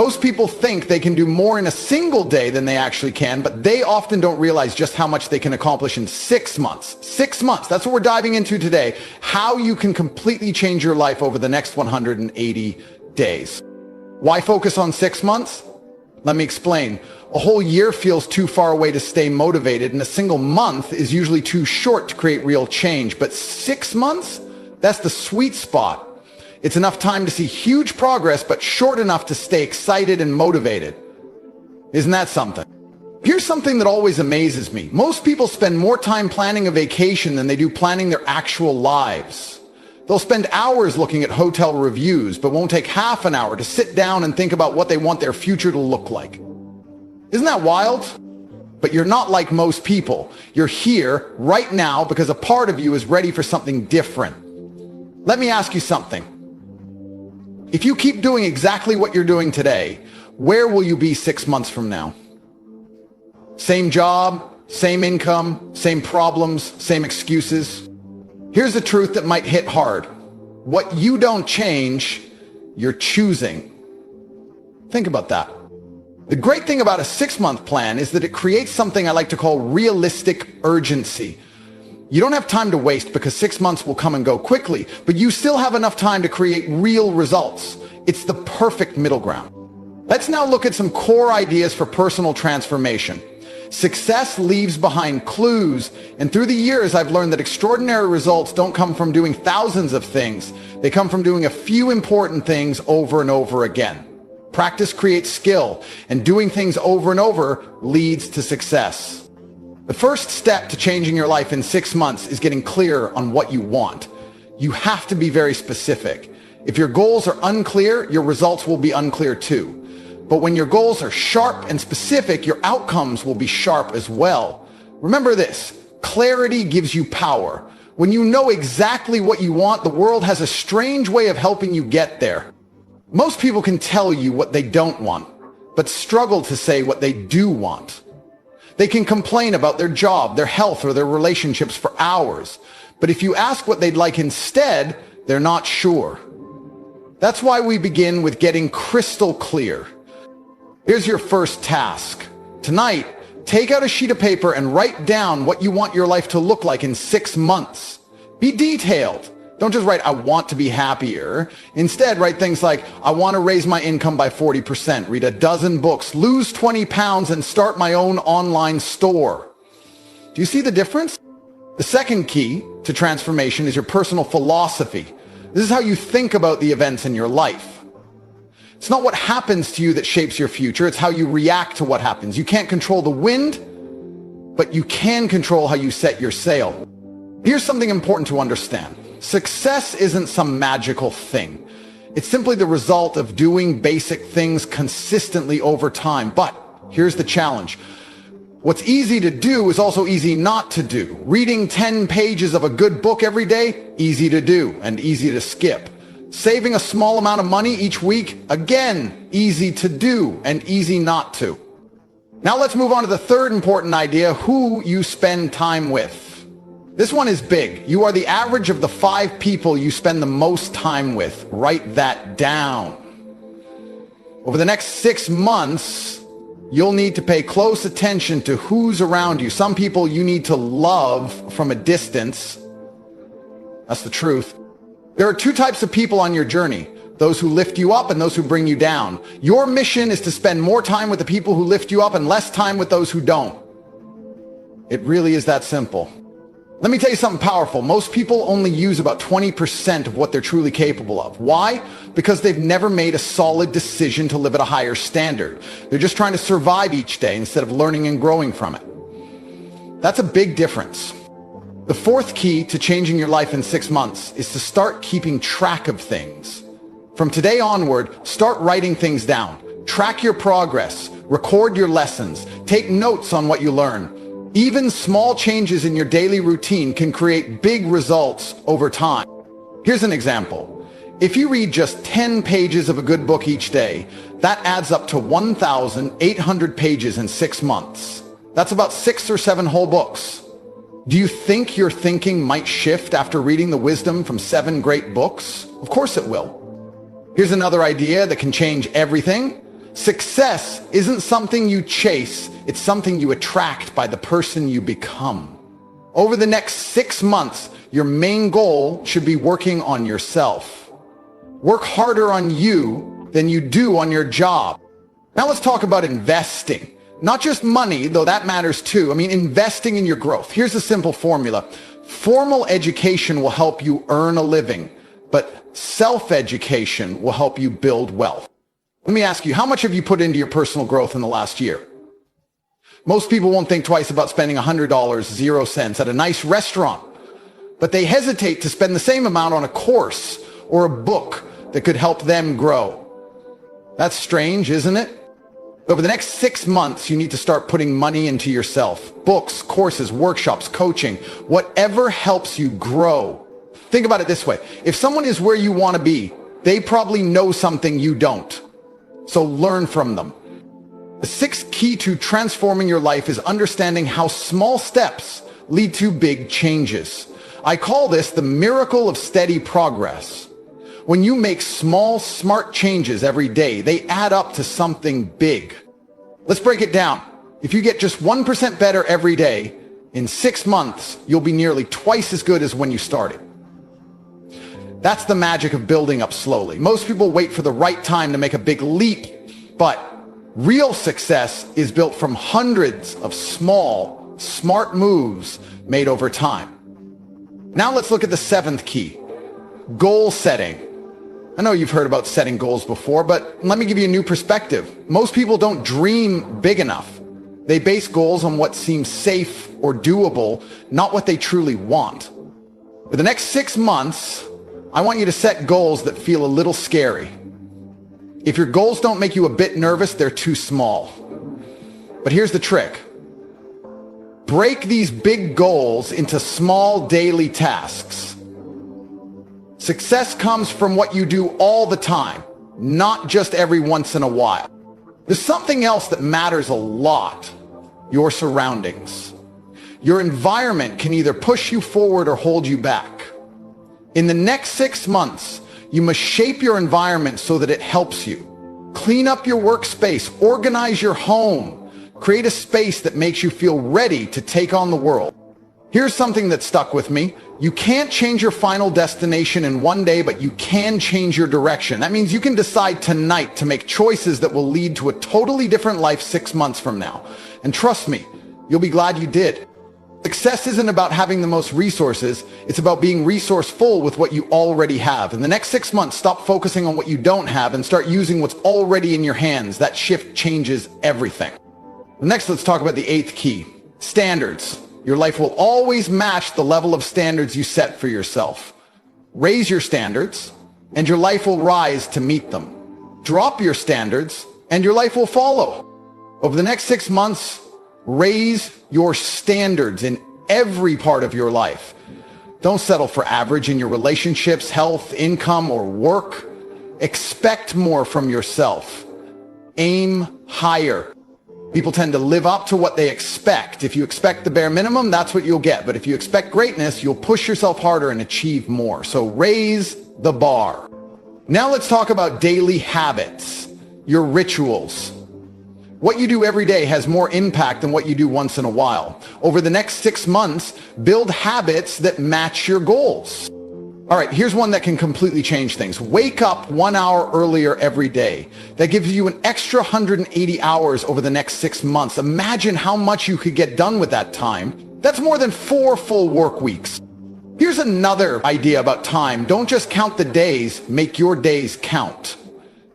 Most people think they can do more in a single day than they actually can, but they often don't realize just how much they can accomplish in 6 months. 6 months, that's what we're diving into today. How you can completely change your life over the next 180 days. Why focus on 6 months? Let me explain. A whole year feels too far away to stay motivated, and a single month is usually too short to create real change. But 6 months? That's the sweet spot. It's enough time to see huge progress, but short enough to stay excited and motivated. Isn't that something? Here's something that always amazes me. Most people spend more time planning a vacation than they do planning their actual lives. They'll spend hours looking at hotel reviews, but won't take half an hour to sit down and think about what they want their future to look like. Isn't that wild? But you're not like most people. You're here right now because a part of you is ready for something different. Let me ask you something. If you keep doing exactly what you're doing today, where will you be 6 months from now? Same job, same income, same problems, same excuses. Here's the truth that might hit hard. What you don't change, you're choosing. Think about that. The great thing about a 6-month plan is that it creates something I like to call realistic urgency. You don't have time to waste because 6 months will come and go quickly, but you still have enough time to create real results. It's the perfect middle ground. Let's now look at some core ideas for personal transformation. Success leaves behind clues, and through the years I've learned that extraordinary results don't come from doing thousands of things. They come from doing a few important things over and over again. Practice creates skill, and doing things over and over leads to success. The first step to changing your life in 6 months is getting clear on what you want. You have to be very specific. If your goals are unclear, your results will be unclear too. But when your goals are sharp and specific, your outcomes will be sharp as well. Remember this, clarity gives you power. When you know exactly what you want, the world has a strange way of helping you get there. Most people can tell you what they don't want, but struggle to say what they do want. They can complain about their job, their health, or their relationships for hours. But if you ask what they'd like instead, they're not sure. That's why we begin with getting crystal clear. Here's your first task. Tonight, take out a sheet of paper and write down what you want your life to look like in 6 months. Be detailed. Don't just write, I want to be happier. Instead, write things like, I want to raise my income by 40%, read a dozen books, lose 20 pounds, and start my own online store. Do you see the difference? The second key to transformation is your personal philosophy. This is how you think about the events in your life. It's not what happens to you that shapes your future, it's how you react to what happens. You can't control the wind, but you can control how you set your sail. Here's something important to understand. Success isn't some magical thing. It's simply the result of doing basic things consistently over time. But here's the challenge. What's easy to do is also easy not to do. Reading 10 pages of a good book every day, easy to do and easy to skip. Saving a small amount of money each week, again, easy to do and easy not to. Now let's move on to the third important idea, who you spend time with. This one is big. You are the average of the 5 people you spend the most time with. Write that down. Over the next 6 months, you'll need to pay close attention to who's around you. Some people you need to love from a distance. That's the truth. There are 2 types of people on your journey. Those who lift you up and those who bring you down. Your mission is to spend more time with the people who lift you up and less time with those who don't. It really is that simple. Let me tell you something powerful. Most people only use about 20% of what they're truly capable of. Why? Because they've never made a solid decision to live at a higher standard. They're just trying to survive each day instead of learning and growing from it. That's a big difference. The fourth key to changing your life in 6 months is to start keeping track of things. From today onward, start writing things down. Track your progress. Record your lessons. Take notes on what you learn. Even small changes in your daily routine can create big results over time. Here's an example. If you read just 10 pages of a good book each day, that adds up to 1,800 pages in 6 months. That's about 6 or 7 whole books. Do you think your thinking might shift after reading the wisdom from 7 great books? Of course it will. Here's another idea that can change everything. Success isn't something you chase, it's something you attract by the person you become. Over the next 6 months, your main goal should be working on yourself. Work harder on you than you do on your job. Now let's talk about investing. Not just money, though that matters too. I mean, investing in your growth. Here's a simple formula. Formal education will help you earn a living, but self-education will help you build wealth. Let me ask you, how much have you put into your personal growth in the last year? Most people won't think twice about spending $100, 0 cents at a nice restaurant, but they hesitate to spend the same amount on a course or a book that could help them grow. That's strange, isn't it? Over the next 6 months, you need to start putting money into yourself. Books, courses, workshops, coaching, whatever helps you grow. Think about it this way. If someone is where you want to be, they probably know something you don't. So learn from them. The 6th key to transforming your life is understanding how small steps lead to big changes. I call this the miracle of steady progress. When you make small, smart changes every day, they add up to something big. Let's break it down. If you get just 1% better every day, in 6 months, you'll be nearly twice as good as when you started. That's the magic of building up slowly. Most people wait for the right time to make a big leap, but real success is built from hundreds of small, smart moves made over time. Now let's look at the 7th key, goal setting. I know you've heard about setting goals before, but let me give you a new perspective. Most people don't dream big enough. They base goals on what seems safe or doable, not what they truly want. For the next 6 months, I want you to set goals that feel a little scary. If your goals don't make you a bit nervous, they're too small. But here's the trick. Break these big goals into small daily tasks. Success comes from what you do all the time, not just every once in a while. There's something else that matters a lot, your surroundings. Your environment can either push you forward or hold you back. In the next 6 months, you must shape your environment so that it helps you. Clean up your workspace, organize your home, create a space that makes you feel ready to take on the world. Here's something that stuck with me. You can't change your final destination in one day, but you can change your direction. That means you can decide tonight to make choices that will lead to a totally different life 6 months from now. And trust me, you'll be glad you did. Success isn't about having the most resources. It's about being resourceful with what you already have. In the next 6 months, stop focusing on what you don't have and start using what's already in your hands. That shift changes everything. Next, let's talk about the 8th key, standards. Your life will always match the level of standards you set for yourself. Raise your standards, and your life will rise to meet them. Drop your standards, and your life will follow. Over the next 6 months, raise your standards in every part of your life. Don't settle for average in your relationships, health, income, or work. Expect more from yourself. Aim higher. People tend to live up to what they expect. If you expect the bare minimum, that's what you'll get. But if you expect greatness, you'll push yourself harder and achieve more. So raise the bar. Now let's talk about daily habits, your rituals. What you do every day has more impact than what you do once in a while. Over the next 6 months, build habits that match your goals. All right, here's one that can completely change things. Wake up 1 hour earlier every day. That gives you an extra 180 hours over the next 6 months. Imagine how much you could get done with that time. That's more than 4 full work weeks. Here's another idea about time. Don't just count the days, make your days count.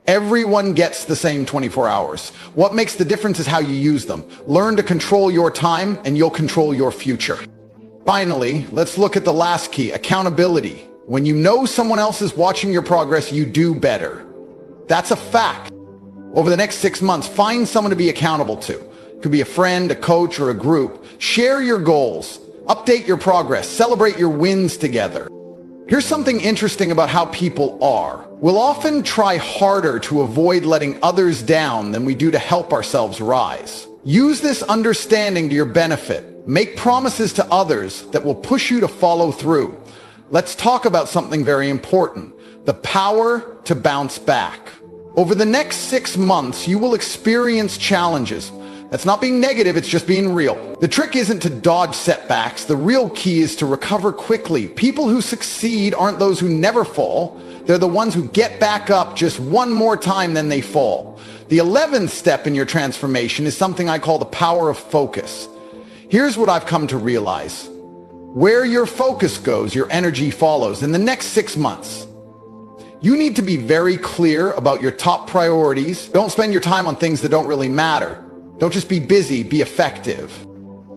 Everyone gets the same 24 hours. What makes the difference is how you use them. Learn to control your time and you'll control your future. Finally, let's look at the last key, accountability. When you know someone else is watching your progress, you do better. That's a fact. Over the next 6 months, find someone to be accountable to. It could be a friend, a coach, or a group. Share your goals. Update your progress. Celebrate your wins together. Here's something interesting about how people are. We'll often try harder to avoid letting others down than we do to help ourselves rise. Use this understanding to your benefit. Make promises to others that will push you to follow through. Let's talk about something very important, the power to bounce back. Over the next 6 months, you will experience challenges. That's not being negative, it's just being real. The trick isn't to dodge setbacks. The real key is to recover quickly. People who succeed aren't those who never fall. They're the ones who get back up just one more time than they fall. The 11th step in your transformation is something I call the power of focus. Here's what I've come to realize. Where your focus goes, your energy follows. In the next 6 months, you need to be very clear about your top priorities. Don't spend your time on things that don't really matter. Don't just be busy, be effective.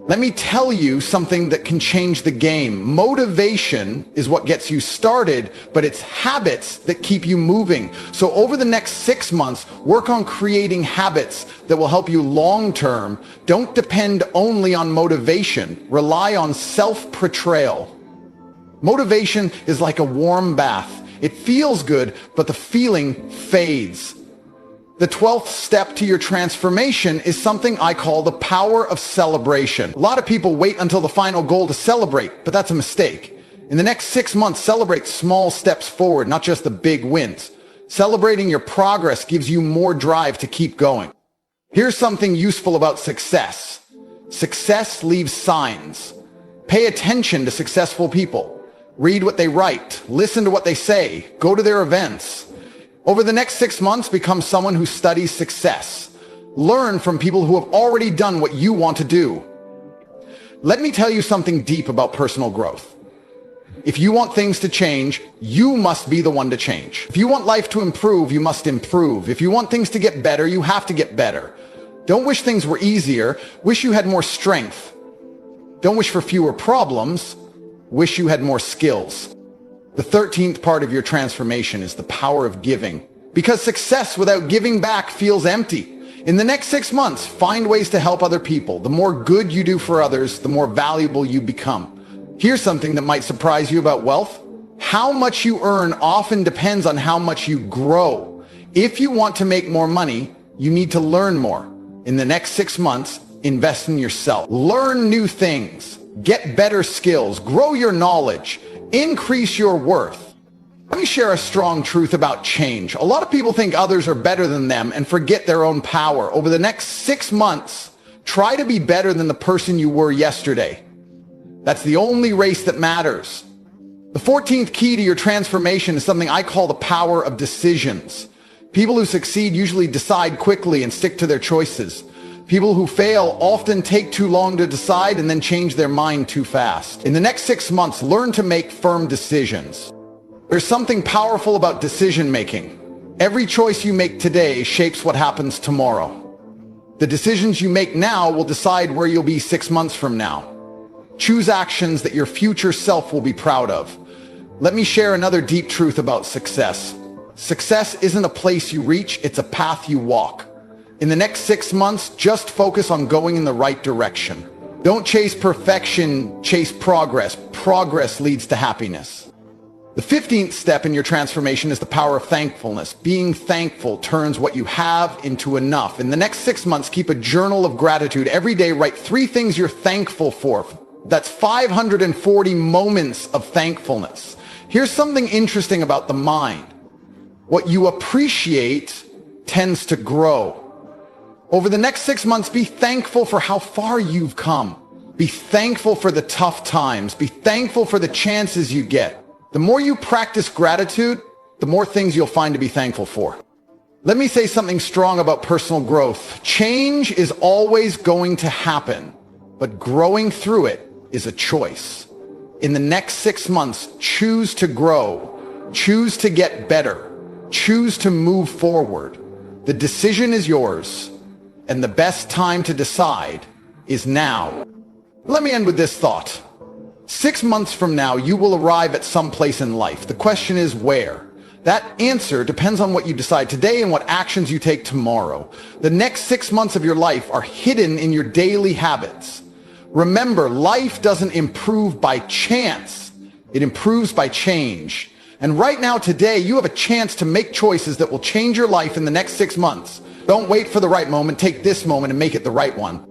Let me tell you something that can change the game. Motivation is what gets you started, but it's habits that keep you moving. So over the next 6 months, work on creating habits that will help you long term. Don't depend only on motivation. Rely on self-portrayal. Motivation is like a warm bath. It feels good, but the feeling fades. The 12th step to your transformation is something I call the power of celebration. A lot of people wait until the final goal to celebrate, but that's a mistake. In the next 6 months, celebrate small steps forward, not just the big wins. Celebrating your progress gives you more drive to keep going. Here's something useful about success. Success leaves signs. Pay attention to successful people. Read what they write. Listen to what they say. Go to their events. Over the next 6 months, become someone who studies success. Learn from people who have already done what you want to do. Let me tell you something deep about personal growth. If you want things to change, you must be the one to change. If you want life to improve, you must improve. If you want things to get better, you have to get better. Don't wish things were easier. Wish you had more strength. Don't wish for fewer problems. Wish you had more skills. The 13th part of your transformation is the power of giving. Because success without giving back feels empty. In the next 6 months, find ways to help other people. The more good you do for others, the more valuable you become. Here's something that might surprise you about wealth. How much you earn often depends on how much you grow. If you want to make more money, you need to learn more. In the next 6 months, invest in yourself. Learn new things. Get better skills. Grow your knowledge. Increase your worth. Let me share a strong truth about change. A lot of people think others are better than them and forget their own power. Over the next 6 months, try to be better than the person you were yesterday. That's the only race that matters. The 14th key to your transformation is something I call the power of decisions. People who succeed usually decide quickly and stick to their choices. People who fail often take too long to decide and then change their mind too fast. In the next 6 months, learn to make firm decisions. There's something powerful about decision making. Every choice you make today shapes what happens tomorrow. The decisions you make now will decide where you'll be 6 months from now. Choose actions that your future self will be proud of. Let me share another deep truth about success. Success isn't a place you reach, it's a path you walk. In the next 6 months, just focus on going in the right direction. Don't chase perfection, chase progress. Progress leads to happiness. The 15th step in your transformation is the power of thankfulness. Being thankful turns what you have into enough. In the next 6 months, keep a journal of gratitude. Every day, write 3 things you're thankful for. That's 540 moments of thankfulness. Here's something interesting about the mind. What you appreciate tends to grow. Over the next 6 months, be thankful for how far you've come. Be thankful for the tough times. Be thankful for the chances you get. The more you practice gratitude, the more things you'll find to be thankful for. Let me say something strong about personal growth. Change is always going to happen, but growing through it is a choice. In the next 6 months, choose to grow. Choose to get better. Choose to move forward. The decision is yours. And the best time to decide is now. Let me end with this thought. 6 months from now, you will arrive at some place in life. The question is where? That answer depends on what you decide today and what actions you take tomorrow. The next 6 months of your life are hidden in your daily habits. Remember, life doesn't improve by chance. It improves by change. And right now, today, you have a chance to make choices that will change your life in the next 6 months. Don't wait for the right moment. Take this moment and make it the right one.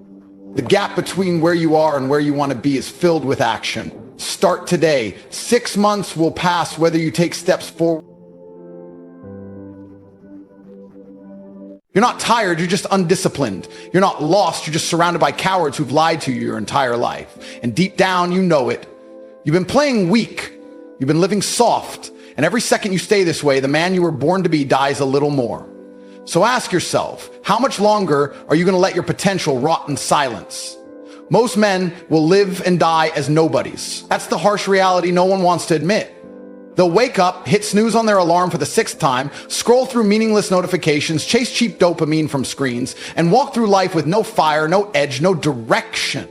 The gap between where you are and where you want to be is filled with action. Start today. 6 months will pass whether you take steps forward. You're not tired, you're just undisciplined. You're not lost, you're just surrounded by cowards who've lied to you your entire life. And deep down, you know it. You've been playing weak. You've been living soft. And every second you stay this way, the man you were born to be dies a little more. So ask yourself, how much longer are you going to let your potential rot in silence? Most men will live and die as nobodies. That's the harsh reality no one wants to admit. They'll wake up, hit snooze on their alarm for the 6th time, scroll through meaningless notifications, chase cheap dopamine from screens, and walk through life with no fire, no edge, no direction.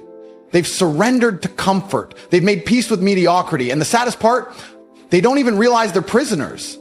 They've surrendered to comfort. They've made peace with mediocrity. And the saddest part, they don't even realize they're prisoners.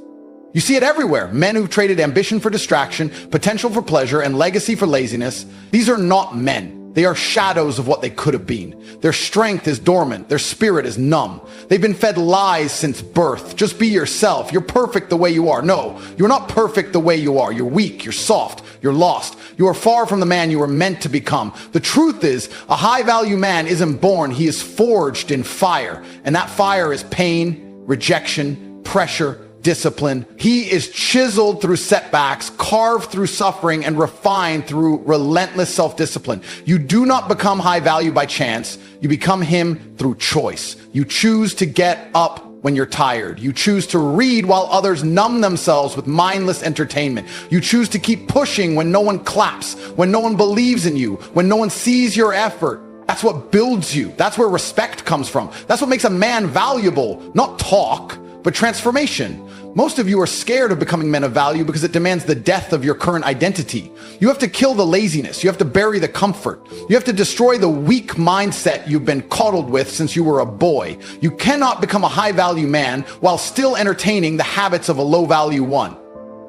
You see it everywhere. Men who've traded ambition for distraction, potential for pleasure, and legacy for laziness. These are not men. They are shadows of what they could have been. Their strength is dormant. Their spirit is numb. They've been fed lies since birth. Just be yourself. You're perfect the way you are. No, you're not perfect the way you are. You're weak. You're soft. You're lost. You are far from the man you were meant to become. The truth is, a high-value man isn't born. He is forged in fire. And that fire is pain, rejection, pressure, discipline. He is chiseled through setbacks, carved through suffering, and refined through relentless self-discipline. You do not become high value by chance. You become him through choice. You choose to get up when you're tired. You choose to read while others numb themselves with mindless entertainment. You choose to keep pushing when no one claps, when no one believes in you, when no one sees your effort. That's what builds you. That's where respect comes from. That's what makes a man valuable. Not talk, but transformation. Most of you are scared of becoming men of value because it demands the death of your current identity. You have to kill the laziness. You have to bury the comfort. You have to destroy the weak mindset you've been coddled with since you were a boy. You cannot become a high-value man while still entertaining the habits of a low-value one.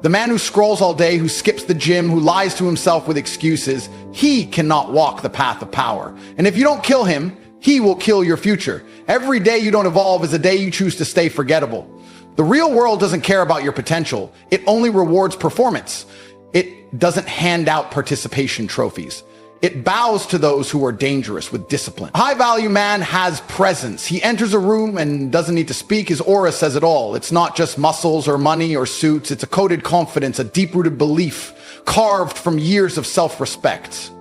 The man who scrolls all day, who skips the gym, who lies to himself with excuses, he cannot walk the path of power. And if you don't kill him, he will kill your future. Every day you don't evolve is a day you choose to stay forgettable. The real world doesn't care about your potential. It only rewards performance. It doesn't hand out participation trophies. It bows to those who are dangerous with discipline. A high-value man has presence. He enters a room and doesn't need to speak. His aura says it all. It's not just muscles or money or suits. It's a coded confidence, a deep-rooted belief, carved from years of self-respect.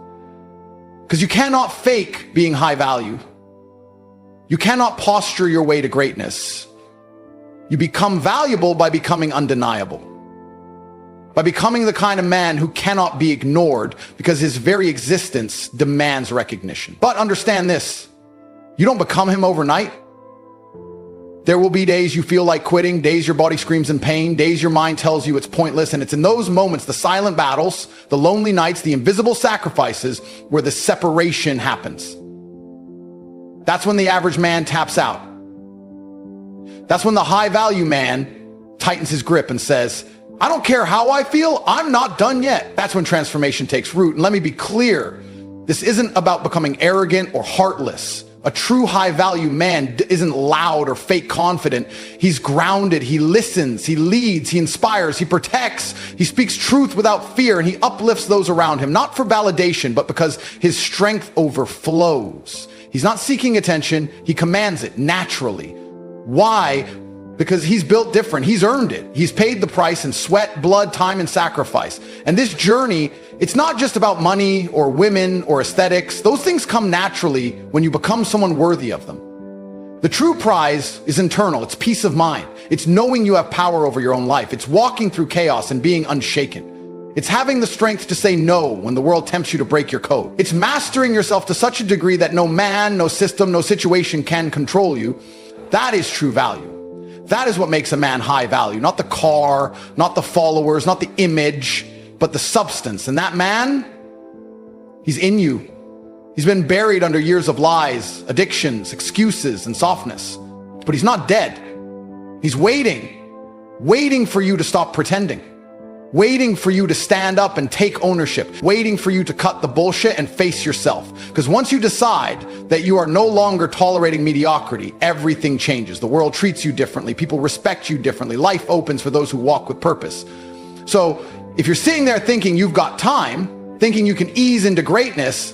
Because you cannot fake being high value. You cannot posture your way to greatness. You become valuable by becoming undeniable. By becoming the kind of man who cannot be ignored because his very existence demands recognition. But understand this, you don't become him overnight. There will be days you feel like quitting, days your body screams in pain, days your mind tells you it's pointless, and it's in those moments, the silent battles, the lonely nights, the invisible sacrifices, where the separation happens. That's when the average man taps out. That's when the high-value man tightens his grip and says, I don't care how I feel, I'm not done yet. That's when transformation takes root. And let me be clear, this isn't about becoming arrogant or heartless. A true high-value man isn't loud or fake confident. He's grounded, he listens, he leads, he inspires, he protects, he speaks truth without fear, and he uplifts those around him, not for validation, but because his strength overflows. He's not seeking attention, he commands it naturally. Why? Because he's built different. He's earned it. He's paid the price in sweat, blood, time, and sacrifice. And this journey, it's not just about money or women or aesthetics. Those things come naturally when you become someone worthy of them. The true prize is internal. It's peace of mind. It's knowing you have power over your own life. It's walking through chaos and being unshaken. It's having the strength to say no when the world tempts you to break your code. It's mastering yourself to such a degree that no man, no system, no situation can control you. That is true value. That is what makes a man high value. Not the car, not the followers, not the image, but the substance. And that man, he's in you. He's been buried under years of lies, addictions, excuses, and softness. But he's not dead. He's waiting for you to stop pretending. Waiting for you to stand up and take ownership, waiting for you to cut the bullshit and face yourself. Because once you decide that you are no longer tolerating mediocrity, everything changes. The world treats you differently. People respect you differently. Life opens for those who walk with purpose. So if you're sitting there thinking you've got time, thinking you can ease into greatness,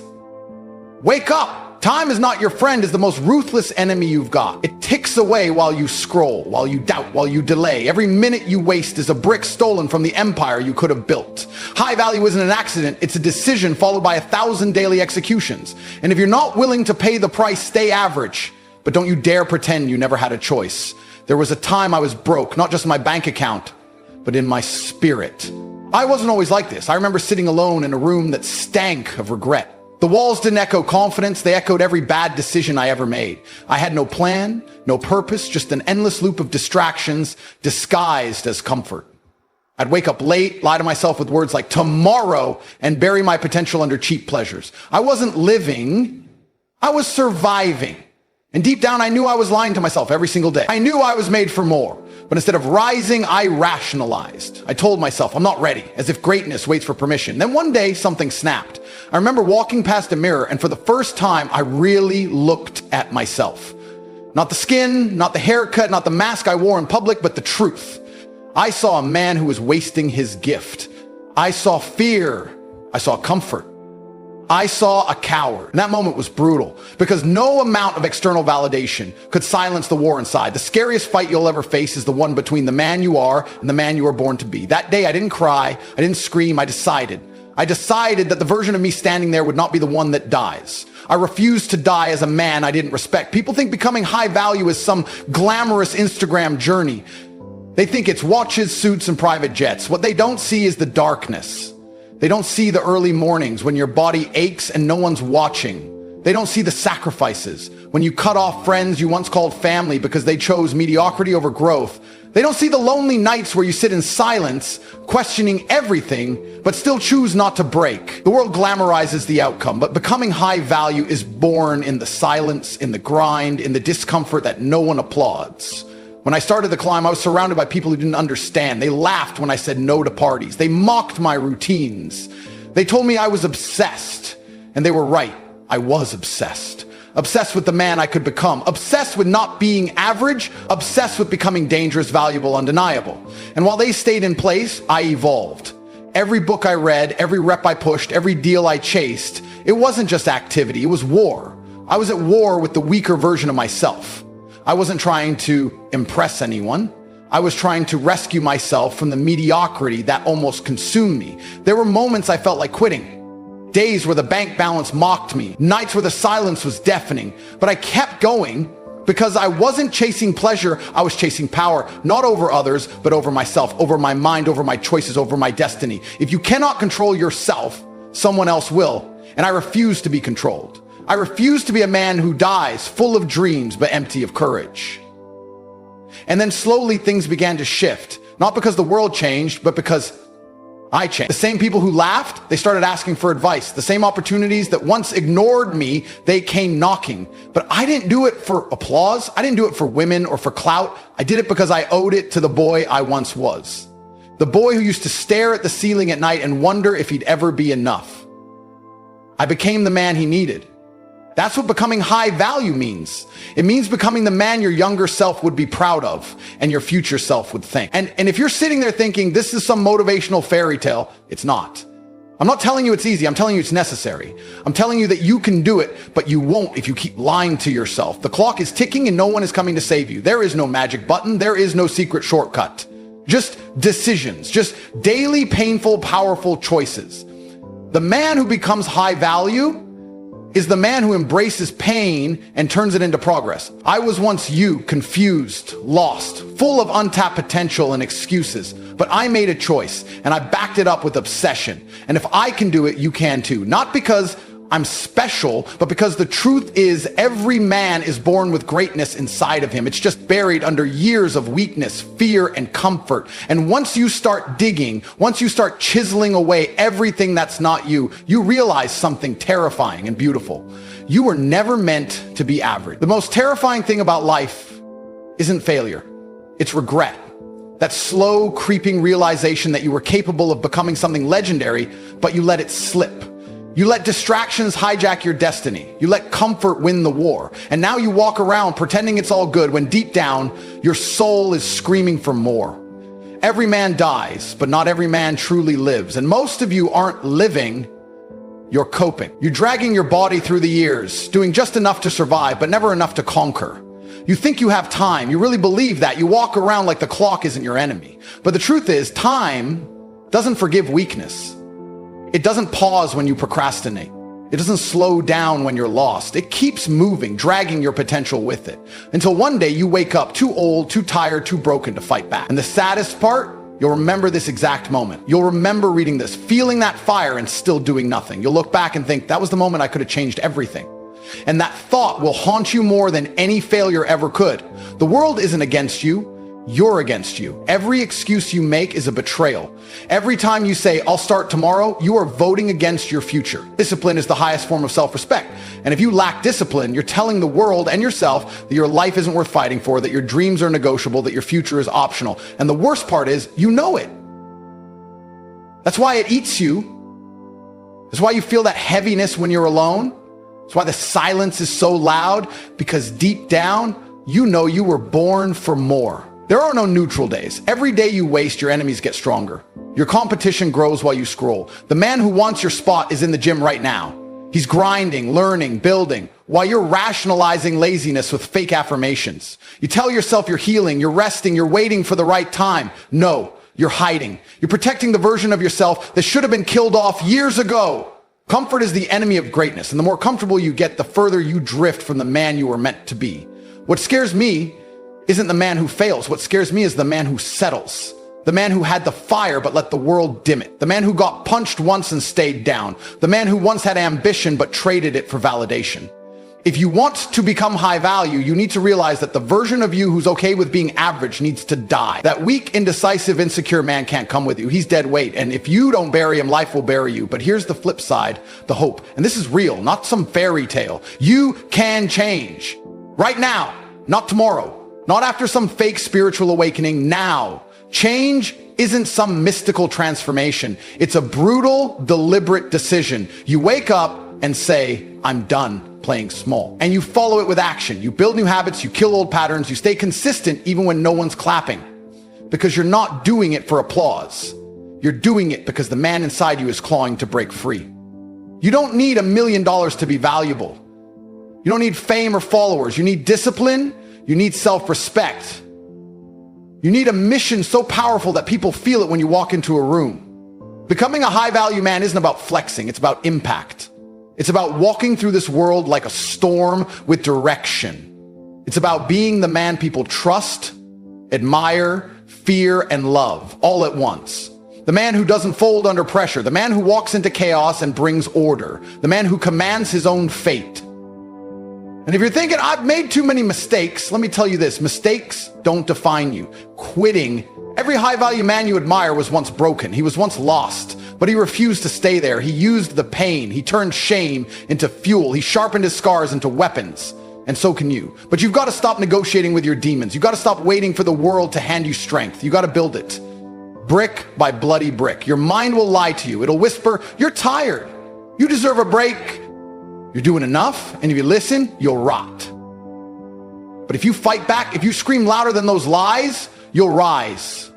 wake up. Time is not your friend is the most ruthless enemy you've got. It ticks away while you scroll, while you doubt, while you delay. Every minute you waste is a brick stolen from the empire you could have built. High value isn't an accident, it's a decision followed by 1,000 daily executions. And if you're not willing to pay the price, stay average. But don't you dare pretend you never had a choice. There was a time I was broke, not just in my bank account, but in my spirit. I wasn't always like this. I remember sitting alone in a room that stank of regret. The walls didn't echo confidence, they echoed every bad decision I ever made. I had no plan, no purpose, just an endless loop of distractions disguised as comfort. I'd wake up late, lie to myself with words like tomorrow, and bury my potential under cheap pleasures. I wasn't living, I was surviving. And deep down, I knew I was lying to myself every single day. I knew I was made for more. But instead of rising, I rationalized. I told myself, I'm not ready, as if greatness waits for permission. Then one day, something snapped. I remember walking past a mirror, and for the first time, I really looked at myself. Not the skin, not the haircut, not the mask I wore in public, but the truth. I saw a man who was wasting his gift. I saw fear. I saw comfort. I saw a coward. And that moment was brutal because no amount of external validation could silence the war inside. The scariest fight you'll ever face is the one between the man you are and the man you were born to be. That day, I didn't cry. I didn't scream. I decided that the version of me standing there would not be the one that dies. I refused to die as a man I didn't respect. People think becoming high value is some glamorous Instagram journey. They think it's watches, suits, and private jets. What they don't see is the darkness. They don't see the early mornings when your body aches and no one's watching. They don't see the sacrifices when you cut off friends you once called family because they chose mediocrity over growth. They don't see the lonely nights where you sit in silence, questioning everything, but still choose not to break. The world glamorizes the outcome, but becoming high value is born in the silence, in the grind, in the discomfort that no one applauds. When I started the climb, I was surrounded by people who didn't understand. They laughed when I said no to parties. They mocked my routines. They told me I was obsessed. And they were right. I was obsessed. Obsessed with the man I could become. Obsessed with not being average. Obsessed with becoming dangerous, valuable, undeniable. And while they stayed in place, I evolved. Every book I read, every rep I pushed, every deal I chased, it wasn't just activity, it was war. I was at war with the weaker version of myself. I wasn't trying to impress anyone. I was trying to rescue myself from the mediocrity that almost consumed me. There were moments I felt like quitting. Days where the bank balance mocked me. Nights where the silence was deafening. But I kept going because I wasn't chasing pleasure. I was chasing power, not over others, but over myself, over my mind, over my choices, over my destiny. If you cannot control yourself, someone else will. And I refuse to be controlled. I refuse to be a man who dies full of dreams but empty of courage. And then slowly things began to shift, not because the world changed, but because I changed. The same people who laughed, they started asking for advice. The same opportunities that once ignored me, they came knocking. But I didn't do it for applause. I didn't do it for women or for clout. I did it because I owed it to the boy I once was. The boy who used to stare at the ceiling at night and wonder if he'd ever be enough. I became the man he needed. That's what becoming high value means. It means becoming the man your younger self would be proud of and your future self would thank. And if you're sitting there thinking this is some motivational fairy tale, it's not. I'm not telling you it's easy. I'm telling you it's necessary. I'm telling you that you can do it, but you won't if you keep lying to yourself. The clock is ticking and no one is coming to save you. There is no magic button. There is no secret shortcut. Just decisions, just daily, painful, powerful choices. The man who becomes high value is the man who embraces pain and turns it into progress. I was once you, confused, lost, full of untapped potential and excuses, but I made a choice and I backed it up with obsession. And if I can do it, you can too. Not because I'm special, but because the truth is every man is born with greatness inside of him. It's just buried under years of weakness, fear, and comfort. And once you start digging, once you start chiseling away everything that's not you, you realize something terrifying and beautiful. You were never meant to be average. The most terrifying thing about life isn't failure. It's regret. That slow, creeping realization that you were capable of becoming something legendary, but you let it slip. You let distractions hijack your destiny. You let comfort win the war. And now you walk around pretending it's all good when deep down, your soul is screaming for more. Every man dies, but not every man truly lives. And most of you aren't living, You're coping. You're dragging your body through the years, doing just enough to survive, but never enough to conquer. You think you have time. You really believe that. You walk around like the clock isn't your enemy. But the truth is, time doesn't forgive weakness. It doesn't pause when you procrastinate. It doesn't slow down when you're lost. It keeps moving, dragging your potential with it, until one day you wake up too old, too tired, too broken to fight back. And the saddest part, you'll remember this exact moment. You'll remember reading this, feeling that fire and still doing nothing. You'll look back and think, that was the moment I could have changed everything. And that thought will haunt you more than any failure ever could. The world isn't against you. You're against you. Every excuse you make is a betrayal. Every time you say, I'll start tomorrow, you are voting against your future. Discipline is the highest form of self-respect. And if you lack discipline, you're telling the world and yourself that your life isn't worth fighting for, that your dreams are negotiable, that your future is optional. And the worst part is, you know it. That's why it eats you. That's why you feel that heaviness when you're alone. That's why the silence is so loud, because deep down, you know you were born for more. There are no neutral days. Every day you waste, your enemies get stronger. Your competition grows while you scroll. The man who wants your spot is in the gym right now. He's grinding, learning, building, while you're rationalizing laziness with fake affirmations. You tell yourself you're healing, you're resting, you're waiting for the right time. No, you're hiding. You're protecting the version of yourself that should have been killed off years ago. Comfort is the enemy of greatness, and the more comfortable you get, the further you drift from the man you were meant to be. What scares me isn't the man who fails. What scares me is the man who settles. The man who had the fire but let the world dim it. The man who got punched once and stayed down. The man who once had ambition but traded it for validation. If you want to become high value, you need to realize that the version of you who's okay with being average needs to die. That weak, indecisive, insecure man can't come with you. He's dead weight. And if you don't bury him, life will bury you. But here's the flip side, the hope. And this is real, not some fairy tale. You can change. Right now, not tomorrow. Not after some fake spiritual awakening, now. Change isn't some mystical transformation. It's a brutal, deliberate decision. You wake up and say, I'm done playing small. And you follow it with action. You build new habits, you kill old patterns, you stay consistent even when no one's clapping. Because you're not doing it for applause. You're doing it because the man inside you is clawing to break free. You don't need $1 million to be valuable. You don't need fame or followers. You need discipline. You need self-respect. You need a mission so powerful that people feel it when you walk into a room. Becoming a high-value man isn't about flexing. It's about impact. It's about walking through this world like a storm with direction. It's about being the man people trust, admire, fear, and love all at once. The man who doesn't fold under pressure. The man who walks into chaos and brings order. The man who commands his own fate. And if you're thinking, I've made too many mistakes, let me tell you this, mistakes don't define you. Quitting. Every high-value man you admire was once broken. He was once lost, but he refused to stay there. He used the pain. He turned shame into fuel. He sharpened his scars into weapons. And so can you. But you've got to stop negotiating with your demons. You've got to stop waiting for the world to hand you strength. You've got to build it. Brick by bloody brick. Your mind will lie to you. It'll whisper, you're tired. You deserve a break. You're doing enough, and if you listen, you'll rot. But if you fight back, if you scream louder than those lies, you'll rise.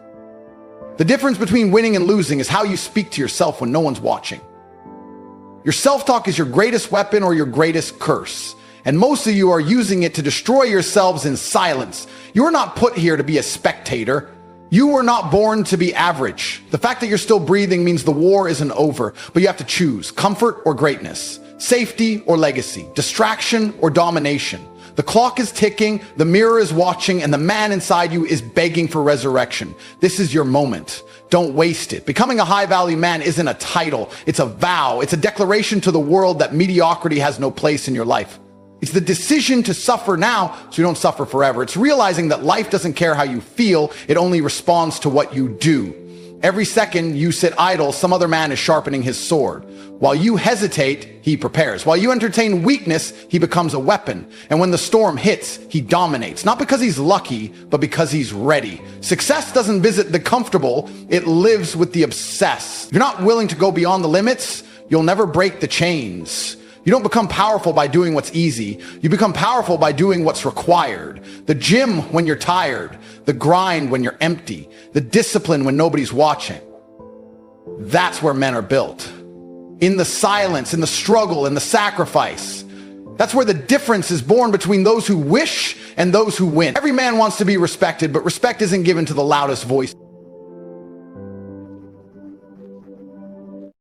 The difference between winning and losing is how you speak to yourself when no one's watching. Your self-talk is your greatest weapon or your greatest curse. And most of you are using it to destroy yourselves in silence. You are not put here to be a spectator. You were not born to be average. The fact that you're still breathing means the war isn't over, but you have to choose comfort or greatness. Safety or legacy, distraction or domination. The clock is ticking, the mirror is watching, and the man inside you is begging for resurrection. This is your moment. Don't waste it. Becoming a high-value man isn't a title. It's a vow. It's a declaration to the world that mediocrity has no place in your life. It's the decision to suffer now so you don't suffer forever. It's realizing that life doesn't care how you feel. It only responds to what you do. Every second you sit idle, some other man is sharpening his sword. While you hesitate, he prepares. While you entertain weakness, he becomes a weapon. And when the storm hits, he dominates. Not because he's lucky, but because he's ready. Success doesn't visit the comfortable, it lives with the obsessed. If you're not willing to go beyond the limits, you'll never break the chains. You don't become powerful by doing what's easy. You become powerful by doing what's required. The gym when you're tired. The grind when you're empty. The discipline when nobody's watching. That's where men are built. in the silence, in the struggle, in the sacrifice. That's where the difference is born between those who wish and those who win. Every man wants to be respected, but respect isn't given to the loudest voice.